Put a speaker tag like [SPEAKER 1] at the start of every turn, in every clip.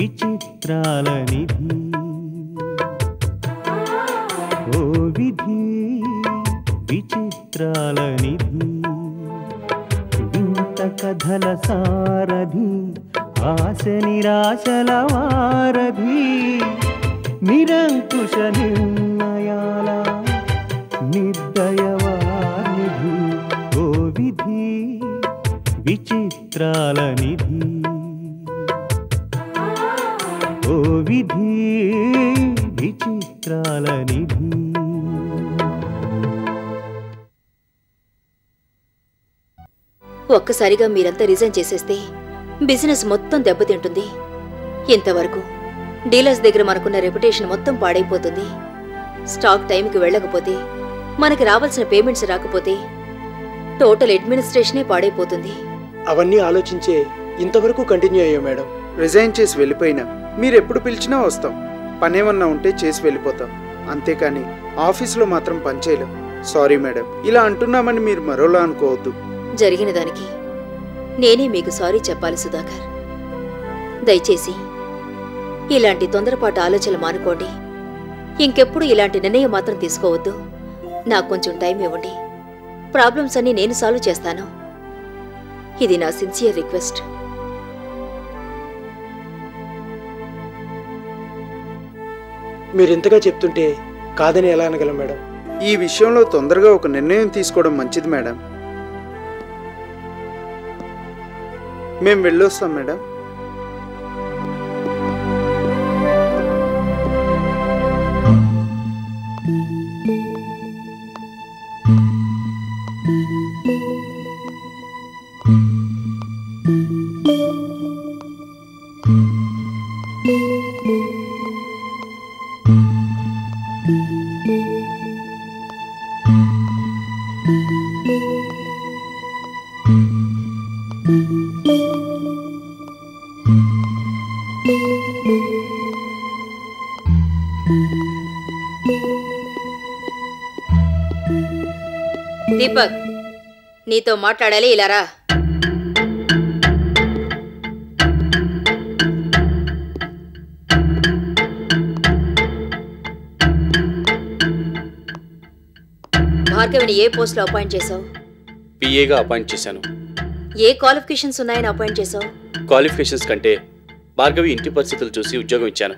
[SPEAKER 1] విచిత్రాల నిధి ఓ విధి విచిత్రాల నిధి వింత కథల సారథి ఆశ నిరాశల వారధి నిరంకుశ నిర్ణయాల నిర్దయవానిధి ఓ విధి విచిత్రాల నిధి ఓ విధి విచిత్రాల నిధి.
[SPEAKER 2] ఒక్కసారిగా మీరంతా రిజైన్ చేసేస్తే బిజినెస్ మొత్తం దెబ్బతింటుంది. ఇంతవరకు డీలర్స్ దగ్గర మనకున్న రెప్యుటేషన్ మొత్తం పాడైపోతుంది. స్టాక్ టైంకి వెళ్ళకపోతే, మనకి రావాల్సిన పేమెంట్స్ రాకపోతే టోటల్ అడ్మినిస్ట్రేషనే పాడైపోతుంది.
[SPEAKER 3] అవన్నీ ఆలోచించే ఇంతవరకు కంటిన్యూ అయ్యాం మేడం.
[SPEAKER 4] రిజైన్ చేసి వెళ్ళిపోయినా మీరెప్పుడు పిలిచినా వస్తాం. పనేమన్నా ఉంటే చేసి వెళ్ళిపోతాం. అంతేకాని ఆఫీసులో మాత్రం పనిచేయలేం. సారీ మేడం, ఇలా అంటున్నామని మీరు మరోలా అనుకోవద్దు.
[SPEAKER 2] జరిగిన దానికి నేనే మీకు సారీ చెప్పాలి సుధాకర్. దయచేసి ఇలాంటి తొందరపాటు ఆలోచనలు మానుకోండి. ఇంకెప్పుడు ఇలాంటి నిర్ణయం మాత్రం తీసుకోవద్దు. నాకు కొంచెం టైం ఇవ్వండి. ప్రాబ్లమ్స్ అన్ని నేను సాల్వ్ చేస్తాను. ఇది నా సిన్సియర్ రిక్వెస్ట్.
[SPEAKER 3] మీరింతగా చెప్తుంటే కాదని ఎలా అనగలం మేడం?
[SPEAKER 4] ఈ విషయంలో తొందరగా ఒక నిర్ణయం తీసుకోవడం మంచిది మేడం. మేము వెళ్ళొస్తాం మేడం.
[SPEAKER 2] దీపక్, నీతో మాట్లాడాలి. ఇలా రా. భార్గవిని ఏ పోస్ట్లో అపాయింట్ చేసావు?
[SPEAKER 5] పిఏగా అపాయింట్ చేశాను.
[SPEAKER 2] ఏ క్వాలిఫికేషన్స్ ఉన్నాయని అపాయింట్ చేసావు?
[SPEAKER 5] క్వాలిఫికేషన్స్ కంటే భార్గవి ఇంటి పరిస్థితులు చూసి ఉద్యోగం ఇచ్చాను.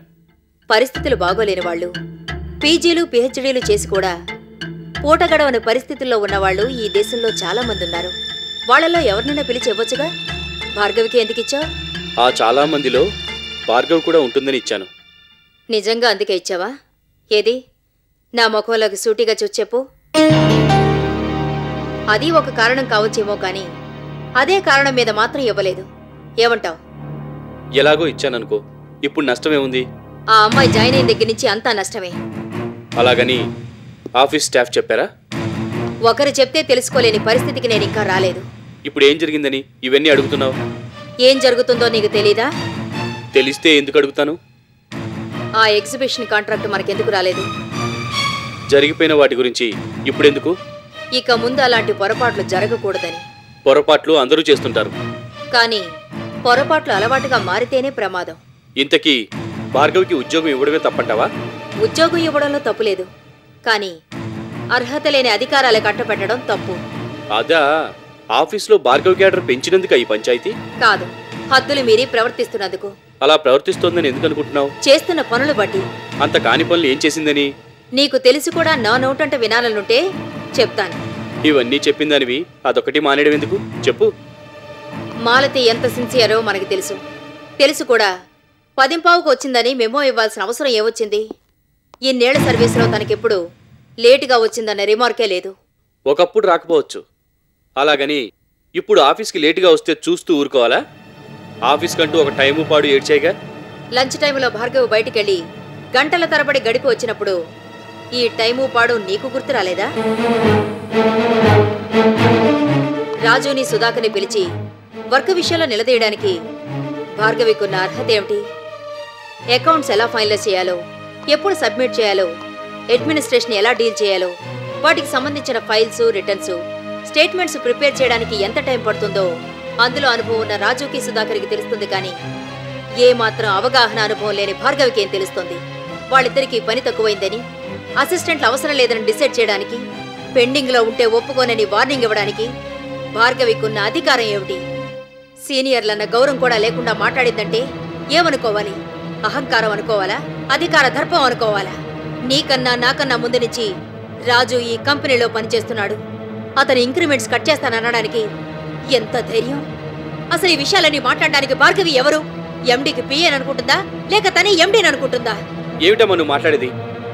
[SPEAKER 2] పరిస్థితులు బాగోలేని వాళ్ళు పీజీలు పిహెచ్డీలు చేసి కూడా పూట గడవని పరిస్థితుల్లో ఉన్నవాళ్ళు ఈ దేశంలో చాలా మంది ఉన్నారు. వాళ్ళలో ఎవరినైనా పిలిచి ఇవ్వచ్చుగా. భార్గవికి ఎందుకు ఇచ్చావు?
[SPEAKER 5] ఆ చాలా మందిలో భార్గవి కూడా ఉంటుందని ఇచ్చాను.
[SPEAKER 2] నిజంగా అందుకే ఇచ్చావా? ఏది నా ముఖంలోకి సూటిగా చూసి చెప్పు. అది ఒక కారణం కావచ్చేమో కానీ అదే కారణం మీద మాత్రం ఇవ్వలేదు. ఏమంటావు?
[SPEAKER 5] ఎలాగో ఇచ్చాననుకో, ఇప్పుడు నష్టమేముంది?
[SPEAKER 2] ఆ అమ్మాయి జాయిన్ అయిన దగ్గర నుంచి అంతా నష్టమే.
[SPEAKER 5] అలాగని ఆఫీస్ స్టాఫ్ చెప్పారా?
[SPEAKER 2] ఒకరు చెప్తే తెలుసుకోలేని పరిస్థితికి నేను ఇంకా రాలేదు.
[SPEAKER 5] ఇప్పుడు ఏం జరిగిందని ఇవన్నీ అడుగుతున్నావు?
[SPEAKER 2] ఏం జరుగుతుందో నీకు తెలీదా?
[SPEAKER 5] తెలిస్తే ఎందుకు అడుగుతాను?
[SPEAKER 2] ఆ ఎగ్జిబిషన్ కాంట్రాక్ట్ మనకెందుకు రాలేదు?
[SPEAKER 5] జరిగిపోయిన వాటి గురించి ఇప్పుడెందుకు?
[SPEAKER 2] ఇక ముందు అలాంటి పొరపాట్లు జరగకూడదని.
[SPEAKER 5] పొరపాట్లు అందరూ చేస్తుంటారు,
[SPEAKER 2] కానీ పొరపాట్లు అలవాటుగా మారితేనే ప్రమాదం.
[SPEAKER 5] ఇంతకీ భార్గవికి ఉద్యోగం ఇవ్వడమే తప్పంటావా?
[SPEAKER 2] ఉద్యోగం ఇవ్వడంలో తప్పులేదు, కానీ అర్హత లేని అధికారాలు కట్టబెట్టడం తప్పు.
[SPEAKER 5] అదా ఆఫీస్లో భార్గవి క్యాడర్ పెంచినందుకు ఈ పంచాయతీ
[SPEAKER 2] కాదు, హద్దులు మీరి ప్రవర్తిస్తున్నందుకు.
[SPEAKER 5] అలా ప్రవర్తిస్తోందని ఎందుకు అనుకుంటున్నావు?
[SPEAKER 2] చేస్తున్న పనులు బట్టి.
[SPEAKER 5] అంత కాని పనులు ఏం చేసిందని?
[SPEAKER 2] నీకు తెలిసి కూడా నా నోటంట వినాలనుంటే చెప్తాను.
[SPEAKER 5] ఇవన్నీ చెప్పిందానివి అదొకటి మానేయడం ఎందుకు చెప్పు.
[SPEAKER 2] మాలతి ఎంత సిన్సియరో మనకి తెలుసు. తెలుసు కూడా 10:15కు వచ్చిందని మెమో ఇవ్వాల్సిన అవసరం ఏమొచ్చింది? ఇన్నేళ్ల సర్వీసులో తనకెప్పుడు లేటుగా వచ్చిందన్న రిమార్కే లేదు.
[SPEAKER 5] ఒకప్పుడు రాకపోవచ్చు, అలాగని ఇప్పుడు ఆఫీస్కి లేటుగా వస్తే చూస్తూ ఊరుకోవాలా? ఆఫీస్ కంటూ ఒక టైము పాడు ఏడ్చాయిగా.
[SPEAKER 2] లంచ్ టైంలో భార్గవి బయటికెళ్ళి గంటల తరబడి గడిపి వచ్చినప్పుడు ఈ టైము పాడు నీకు గుర్తు రాలేదా? రాజుని సుధాకర్ని పిలిచి వర్క్ విషయంలో నిలదీయడానికి భార్గవికున్న అర్హత ఏమిటి? అకౌంట్స్ ఎలా ఫైనలైజ్ చేయాలో, ఎప్పుడు సబ్మిట్ చేయాలో, అడ్మినిస్ట్రేషన్ ఎలా డీల్ చేయాలో, వాటికి సంబంధించిన ఫైల్స్, రిటర్న్స్, స్టేట్మెంట్స్ ప్రిపేర్ చేయడానికి ఎంత టైం పడుతుందో అందులో అనుభవం ఉన్న రాజుకి సుధాకర్కి తెలుస్తుంది. కానీ ఏమాత్రం అవగాహన అనుభవం లేని భార్గవికి ఏం తెలుస్తుంది? వాళ్ళిద్దరికీ పని తక్కువైందని, అసిస్టెంట్లు అవసరం లేదని డిసైడ్ చేయడానికి, పెండింగ్లో ఉంటే ఒప్పుకోనని వార్నింగ్ ఇవ్వడానికి భార్గవికున్న అధికారం ఏమిటి? సీనియర్లన్న గౌరవం కూడా లేకుండా మాట్లాడిందంటే ఏమనుకోవాలి? అహంకారం అనుకోవాలా? అధికార దర్పం అనుకోవాలా? నీకన్నా నాకన్నా ముందు నుంచి రాజు ఈ కంపెనీలో పనిచేస్తున్నాడు. అతని ఇంక్రిమెంట్స్ కట్ చేస్తాననడానికి ఎంత ధైర్యం? అసలు ఈ విషయాలన్నీ మాట్లాడడానికి భార్గవి ఎవరు? ఎండీకి పిఏని అనుకుంటుందా, లేక తనే ఎండీని అనుకుంటుందా?
[SPEAKER 5] ఏమిటమ్మా నువ్వు మాట్లాడేది?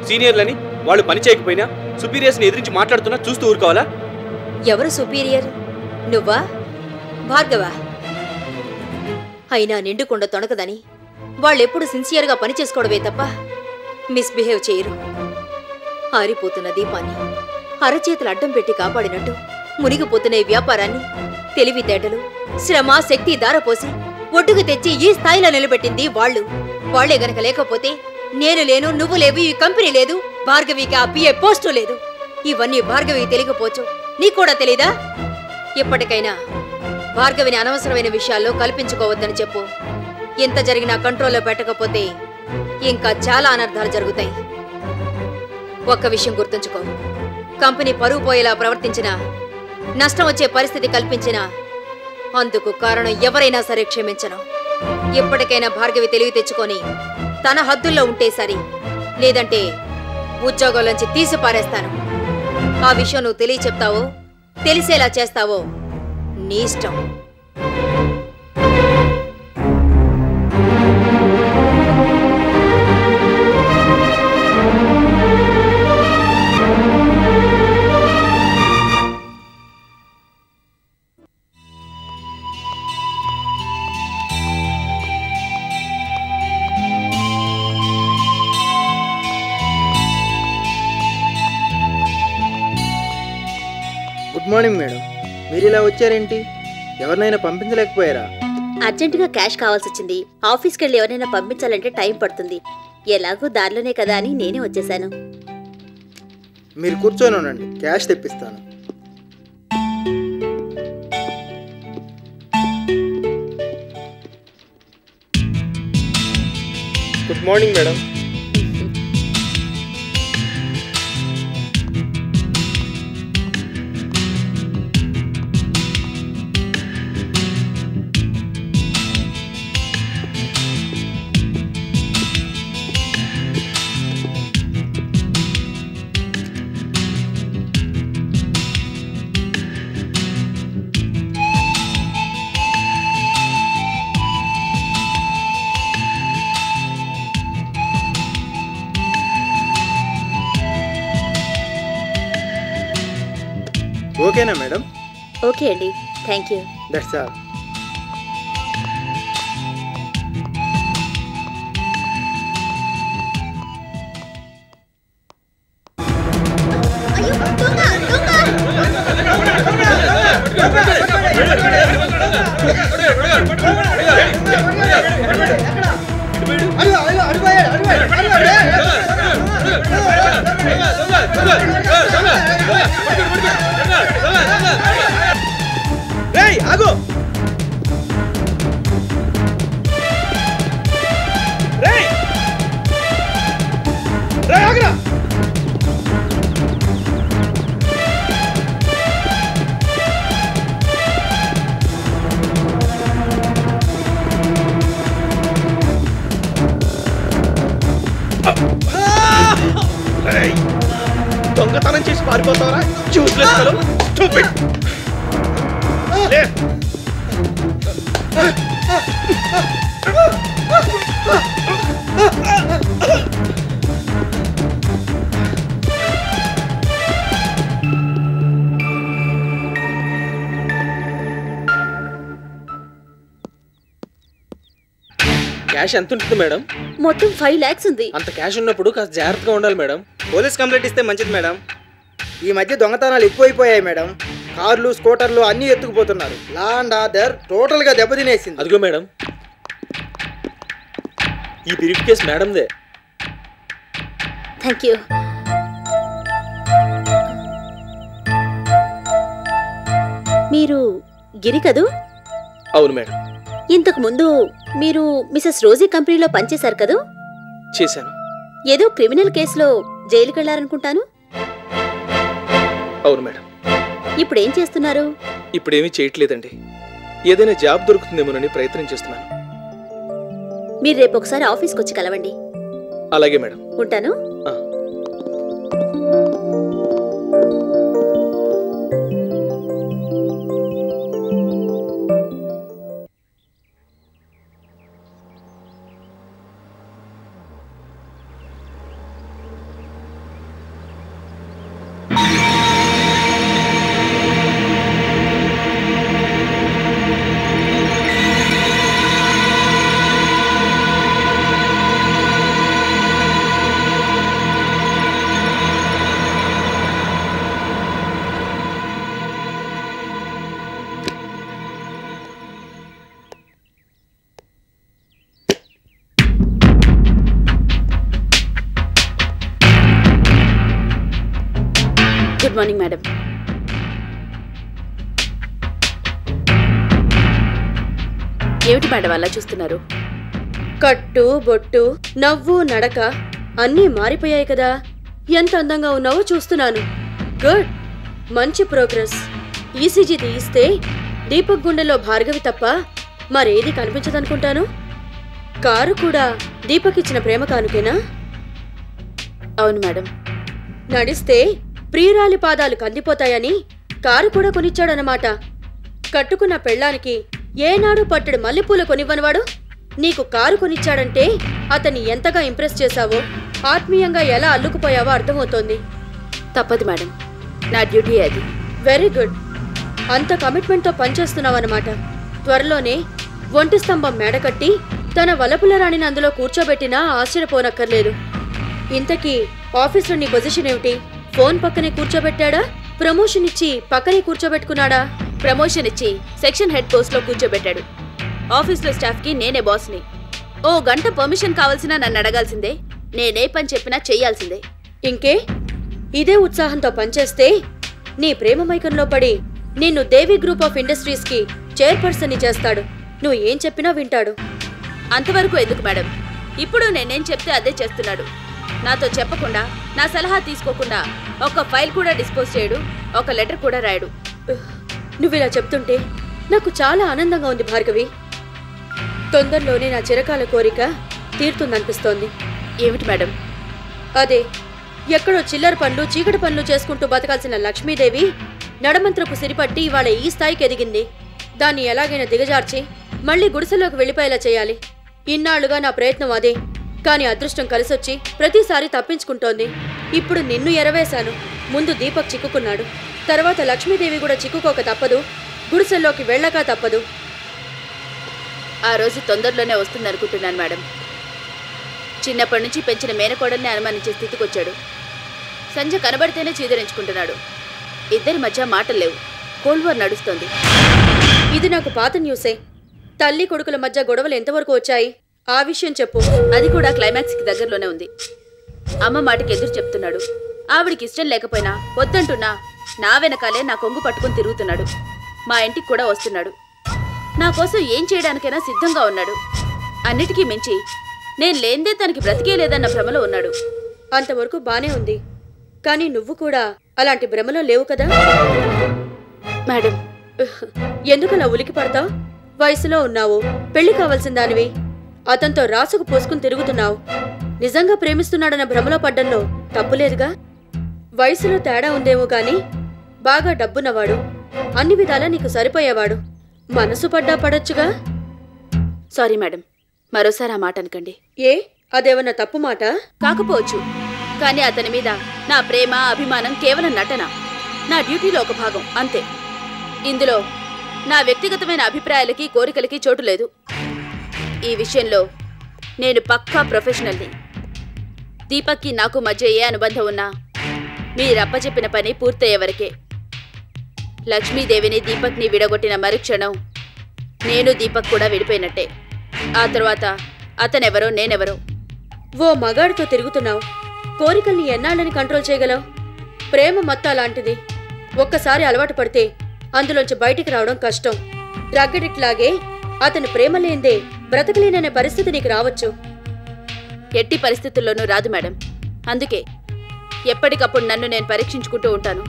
[SPEAKER 5] సీనియర్లని వాళ్ళు పని చేయకపోయినా సుపీరియర్స్ని ఎదిరించి మాట్లాడుతున్నా చూస్తూ ఊరుకోవాలా?
[SPEAKER 2] ఎవరు సుపీరియర్? నువ్వా, భార్గవా? అయినా నిండుకుండ తొణకదని వాళ్ళెప్పుడు సిన్సియర్గా పనిచేసుకోవడమే తప్ప మిస్బిహేవ్ చేయరు. ఆరిపోతున్న దీపాన్ని అరచేతులు అడ్డం పెట్టి కాపాడినట్టు మునిగిపోతున్న ఈ వ్యాపారాన్ని తెలివితేటలు, శ్రమ, శక్తి దారపోసి ఒడ్డుకు తెచ్చి ఈ స్థాయిలో నిలబెట్టింది వాళ్ళు. వాళ్లే గనక లేకపోతే నేను లేను, నువ్వు లేవు, ఈ కంపెనీ లేదు, భార్గవికి ఆ పిఏ పోస్టు లేదు. ఇవన్నీ భార్గవికి తెలియకపోవచ్చు, నీకు కూడా తెలీదా? ఇప్పటికైనా భార్గవిని అనవసరమైన విషయాల్లో కల్పించుకోవద్దని చెప్పు. ఎంత జరిగినా కంట్రోల్లో పెట్టకపోతే ఇంకా చాలా అనర్థాలు జరుగుతాయి. ఒక్క విషయం గుర్తుంచుకో, కంపెనీ పరువు పోయేలా ప్రవర్తించినా, నష్టం వచ్చే పరిస్థితి కల్పించినా అందుకు కారణం ఎవరైనా సరే క్షమించను. ఎప్పటికైనా భార్గవి తెలివి తెచ్చుకొని తన హద్దుల్లో ఉంటే సరి, లేదంటే ఉద్యోగంలోంచి తీసి పారేస్తాను. ఆ విషయం నువ్వు తెలియచెప్తావో, తెలిసేలా చేస్తావో నీ ఇష్టం.
[SPEAKER 4] Good morning madam. మీరు ఇలా వచ్చారేంటి? ఎవరినైనా పంపించలేకపోయారా?
[SPEAKER 6] అర్జెంటుగా క్యాష్ కావాల్సి వచ్చింది. ఆఫీస్కి వెళ్ళి ఎవరైనా పంపించాలంటే టైం పడుతుంది. ఎలాగో దారిలోనే కదా అని నేనే వచ్చేసాను.
[SPEAKER 4] మీరు కూర్చొని ఉండండి, క్యాష్ తెప్పిస్తాను. Good morning madam. ఓకేనా మేడం?
[SPEAKER 6] ఓకే అండి, థ్యాంక్ యూ.
[SPEAKER 4] That's all. ఆగు! ఆగరా!
[SPEAKER 5] దొంగతనం చేసి పారిపోతావరా? చూడలేదు.
[SPEAKER 3] క్యాష్ ఎంత ఉంటుంది మేడం?
[SPEAKER 6] మొత్తం 5 lakhs ఉంది.
[SPEAKER 3] అంత క్యాష్ ఉన్నప్పుడు కాస్త జాగ్రత్తగా ఉండాలి మేడం.
[SPEAKER 4] పోలీస్ కంప్లైంట్ ఇస్తే మంచిది మేడం. ఈ మధ్య దొంగతనాలు ఎక్కువైపోయాయి మేడం. కార్లు, స్కూటర్లు అన్నీ ఎత్తుకుపోతున్నారు. లా అండ్ ఆర్డర్ టోటల్గా దెబ్బతినేసింది.
[SPEAKER 3] అదిగో మేడం, ఈ బ్రీఫ్ కేస్ మేడందే.
[SPEAKER 6] Thank you. మీరు గిరి కదూ?
[SPEAKER 3] అవును మేడం.
[SPEAKER 6] ఇంతకు ముందు మీరు మిసెస్ రోజీ కంపెనీలో పనిచేశారు కదూ?
[SPEAKER 3] చేశాను.
[SPEAKER 6] ఏదో క్రిమినల్ కేసులో జైలుకి వెళ్లారనుకుంటాను.
[SPEAKER 3] అవును మేడం.
[SPEAKER 6] ఇప్పుడేం చేస్తున్నారు?
[SPEAKER 3] ఇప్పుడేమీ చేయట్లేదండి. ఏదైనా జాబ్ దొరుకుతుందేమోనని ప్రయత్నం చేస్తున్నాను.
[SPEAKER 6] మీరు రేపు ఒకసారి ఆఫీస్కి వచ్చి కలవండి.
[SPEAKER 3] అలాగే మేడం.
[SPEAKER 6] ఉంటాను. Good morning madam. ఏమిటి మేడం అలా చూస్తున్నారు?
[SPEAKER 7] కట్టు బొట్టు నవ్వు నడక అన్నీ మారిపోయాయి కదా. ఎంత అందంగా ఉన్నావో చూస్తున్నాను. గుడ్, మంచి ప్రోగ్రెస్. ఈసీజీ తీయిస్తే దీపక్ గుండెలో భార్గవి తప్ప మరేది కనిపించదనుకుంటాను. కారు కూడా దీపక్ ఇచ్చిన ప్రేమ కానుకేనా?
[SPEAKER 6] అవును మేడం.
[SPEAKER 7] నడిస్తే ప్రియురాలి పాదాలు కందిపోతాయని కారు కూడా కొనిచ్చాడనమాట. కట్టుకున్న పెళ్ళానికి ఏనాడు పట్టడు మల్లెపూలు కొనివ్వనివాడు నీకు కారు కొనిచ్చాడంటే అతన్ని ఎంతగా ఇంప్రెస్ చేశావో, ఆత్మీయంగా ఎలా అల్లుకుపోయావో అర్థమవుతోంది.
[SPEAKER 6] తప్పదు మేడం, నా డ్యూటీ అది.
[SPEAKER 7] Very good. అంత కమిట్మెంట్తో పనిచేస్తున్నావన్నమాట. త్వరలోనే ఒంటి స్తంభం మేడ కట్టి తన వలపుల రాణిని అందులో కూర్చోబెట్టినా ఆశ్చర్యపోనక్కర్లేదు. ఇంతకీ ఆఫీస్లో నీ పొజిషన్ ఏమిటి? ఫోన్ పక్కనే కూర్చోబెట్టాడా? ప్రమోషన్ ఇచ్చి పక్కనే కూర్చోబెట్టుకున్నాడా?
[SPEAKER 6] ప్రమోషన్ ఇచ్చి సెక్షన్ హెడ్ పోస్ట్లో కూర్చోబెట్టాడు. ఆఫీస్లో స్టాఫ్కి నేనే బాస్ని. ఓ గంట పర్మిషన్ కావాల్సినా నన్ను అడగాల్సిందే. నేనే పని చెప్పినా చెయ్యాల్సిందే.
[SPEAKER 7] ఇంకే ఇదే ఉత్సాహంతో పనిచేస్తే నీ ప్రేమ మైకంలో పడి నిన్ను దేవి గ్రూప్ ఆఫ్ ఇండస్ట్రీస్కి చైర్పర్సన్ని చేస్తాడు. నువ్వు ఏం చెప్పినా వింటాడు.
[SPEAKER 6] అంతవరకు ఎందుకు మేడం? ఇప్పుడు నేనేం చెప్తే అదే చేస్తున్నాడు. నాతో చెప్పకుండా, నా సలహా తీసుకోకుండా ఒక ఫైల్ కూడా డిస్పోజ్ చేయడు, ఒక లెటర్ కూడా రాయడు.
[SPEAKER 7] నువ్విలా చెప్తుంటే నాకు చాలా ఆనందంగా ఉంది భార్గవి. తొందరలోనే నా చిరకాల కోరిక తీరుతుందనిపిస్తోంది.
[SPEAKER 6] ఏమిటి మేడం?
[SPEAKER 7] అదే, ఎక్కడో చిల్లర పనులు చీకటి పనులు చేసుకుంటూ బతకాల్సిన లక్ష్మీదేవి నడమంత్రపు సిరిపట్టి ఇవాళ ఈ స్థాయికి ఎదిగింది. దాన్ని ఎలాగైనా దిగజార్చి మళ్ళీ గుడిసెలోకి వెళ్ళిపోయేలా చేయాలి. ఇన్నాళ్లుగా నా ప్రయత్నం అదే. కానీ అదృష్టం కలిసొచ్చి ప్రతిసారి తప్పించుకుంటోంది. ఇప్పుడు నిన్ను ఎరవేశాను. ముందు దీపక్ చిక్కుకున్నాడు. తర్వాత లక్ష్మీదేవి కూడా చిక్కుకోక తప్పదు. గుడిసెల్లోకి వెళ్ళక తప్పదు.
[SPEAKER 6] ఆ రోజు తొందరలోనే వస్తుందనుకుంటున్నాను మేడం. చిన్నప్పటి నుంచి పెంచిన మేనకోడల్ని అనుమానించే స్థితికి వచ్చాడు. సంజ కనబడితేనే చీదరించుకుంటున్నాడు. ఇద్దరి మధ్య మాటలు లేవు. కోల్డ్ వార్ నడుస్తోంది.
[SPEAKER 7] ఇది నాకు పాత న్యూసే. తల్లి కొడుకుల మధ్య గొడవలు ఎంతవరకు వచ్చాయి? ఆ విషయం చెప్పు.
[SPEAKER 6] అది కూడా క్లైమాక్స్కి దగ్గరలోనే ఉంది. అమ్మ మాటకి ఎదురు చెప్తున్నాడు. ఆవిడికి ఇష్టం లేకపోయినా వద్దంటున్నా నా వెనకాలే నా కొంగు పట్టుకుని తిరుగుతున్నాడు. మా ఇంటికి కూడా వస్తున్నాడు. నా కోసం ఏం చేయడానికైనా సిద్ధంగా ఉన్నాడు. అన్నిటికీ మించి నేను లేందే తనకి బ్రతికే లేదన్న భ్రమలో ఉన్నాడు.
[SPEAKER 7] అంతవరకు బానే ఉంది. కానీ నువ్వు కూడా అలాంటి భ్రమలో లేవు కదా
[SPEAKER 6] మేడం.
[SPEAKER 7] ఎందుకలా ఉలికి పడతావు? వయసులో ఉన్నావు, పెళ్లి కావాల్సిన దానివి. అతనితో రాసుకు పోసుకుని తిరుగుతున్నావు. నిజంగా ప్రేమిస్తున్నాడన్న భ్రమలో పడ్డంలో తప్పులేదుగా. వయసులో తేడా ఉందేమో గాని బాగా డబ్బున్నవాడు, అన్ని విధాలా నీకు సరిపోయేవాడు. మనసు పడ్డా పడొచ్చుగా.
[SPEAKER 6] సారీ మేడం, మరోసారి ఆ మాట అనకండి.
[SPEAKER 7] ఏ, అదేమన్నా తప్పు మాట?
[SPEAKER 6] కాకపోవచ్చు, కానీ అతని మీద నా ప్రేమ అభిమానం కేవలం నటన, నా డ్యూటీలో ఒక భాగం అంతే. ఇందులో నా వ్యక్తిగతమైన అభిప్రాయాలకి కోరికలకి చోటు లేదు. ఈ విషయంలో నేను పక్కా ప్రొఫెషనల్ని. దీపక్కి నాకు మధ్య ఏ అనుబంధం ఉన్నా మీరప్పచెప్పిన పని పూర్తయ్యే వరకే. లక్ష్మీదేవిని దీపక్ని విడగొట్టిన మరుక్షణం నేను దీపక్ కూడా విడిపోయినట్టే. ఆ తర్వాత అతనెవరో నేనెవరో.
[SPEAKER 7] ఓ మగాడితో తిరుగుతున్నావు. కోరికల్ని ఎన్నాళ్ళని కంట్రోల్ చేయగలవు? ప్రేమ మత్తా లాంటిది. ఒక్కసారి అలవాటు పడితే అందులోంచి బయటికి రావడం కష్టం. డ్రగ్ అడిక్ట్ లాగే అతను ప్రేమ లేందే బ్రతకలేననే పరిస్థితి నీకు రావచ్చు.
[SPEAKER 6] ఎట్టి పరిస్థితుల్లోనూ రాదు మేడం. అందుకే ఎప్పటికప్పుడు నన్ను నేను పరీక్షించుకుంటూ ఉంటాను.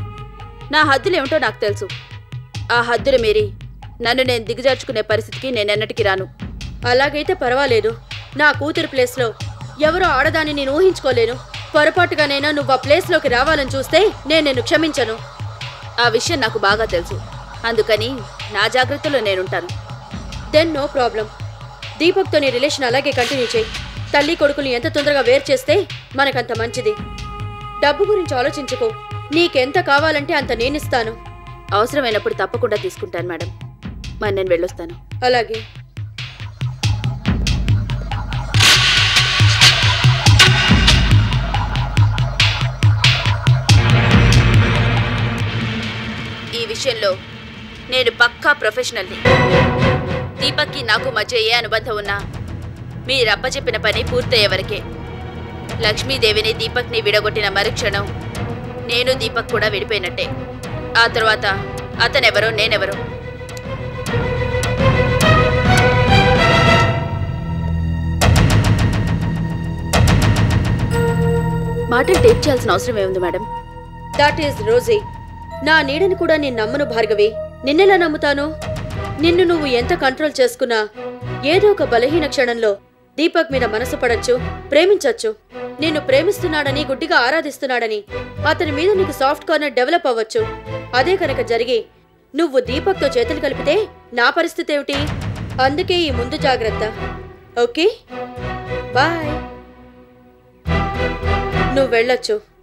[SPEAKER 6] నా హద్దులేమిటో నాకు తెలుసు. ఆ హద్దులు మీరి నన్ను నేను దిగజార్చుకునే పరిస్థితికి నేనెన్నటికీ రాను.
[SPEAKER 7] అలాగైతే పర్వాలేదు. నా కూతురు ప్లేస్లో ఎవరో ఆడదాన్ని నేను ఊహించుకోలేను. పొరపాటుగానైనా నువ్వు ఆ ప్లేస్లోకి రావాలని చూస్తే నేను నిన్ను క్షమించను.
[SPEAKER 6] ఆ విషయం నాకు బాగా తెలుసు. అందుకని నా జాగ్రత్తలో నేనుంటాను.
[SPEAKER 7] Then no problem. దీపక్తో నీ రిలేషన్ అలాగే కంటిన్యూ చేయి. తల్లి కొడుకుని ఎంత తొందరగా వేరు చేస్తే మనకంత మంచిది. డబ్బు గురించి ఆలోచించుకో. నీకెంత కావాలంటే అంత నేనిస్తాను.
[SPEAKER 6] అవసరమైనప్పుడు తప్పకుండా తీసుకుంటాను మేడం. మరి నేను వెళ్ళొస్తాను.
[SPEAKER 7] అలాగే.
[SPEAKER 6] ఈ విషయంలో నేను పక్కా ప్రొఫెషనల్ని. దీపక్కి నాకు మధ్య ఏ అనుబంధం ఉన్నా మీరప్పచెప్పిన పని పూర్తయ్యే వరకే. లక్ష్మీదేవిని దీపక్ని విడగొట్టిన మరుక్షణం నేను దీపక్ కూడా విడిపోయినట్టే. ఆ తర్వాత అతనెవరో నేనెవరో. మాటలు టేప్ చేయాల్సిన అవసరం ఏముంది మేడం?
[SPEAKER 7] That is Rosie. నా నీడని కూడా నేను నమ్మను భార్గవి. నిన్నెలా నమ్ముతాను? నిన్ను నువ్వు ఎంత కంట్రోల్ చేసుకున్నా ఏదో ఒక బలహీన క్షణంలో దీపక్ మీద మనసు పడచ్చు, ప్రేమించచ్చు. నిన్ను ప్రేమిస్తున్నాడని, గుడ్డిగా ఆరాధిస్తున్నాడని అతని మీద నీకు సాఫ్ట్ కార్నర్ డెవలప్ అవ్వచ్చు. అదే కనుక జరిగి నువ్వు దీపక్తో చేతులు కలిపితే నా పరిస్థితి ఏమిటి? అందుకే ఈ ముందు జాగ్రత్త. Okay bye. నువ్వు వెళ్ళొచ్చు.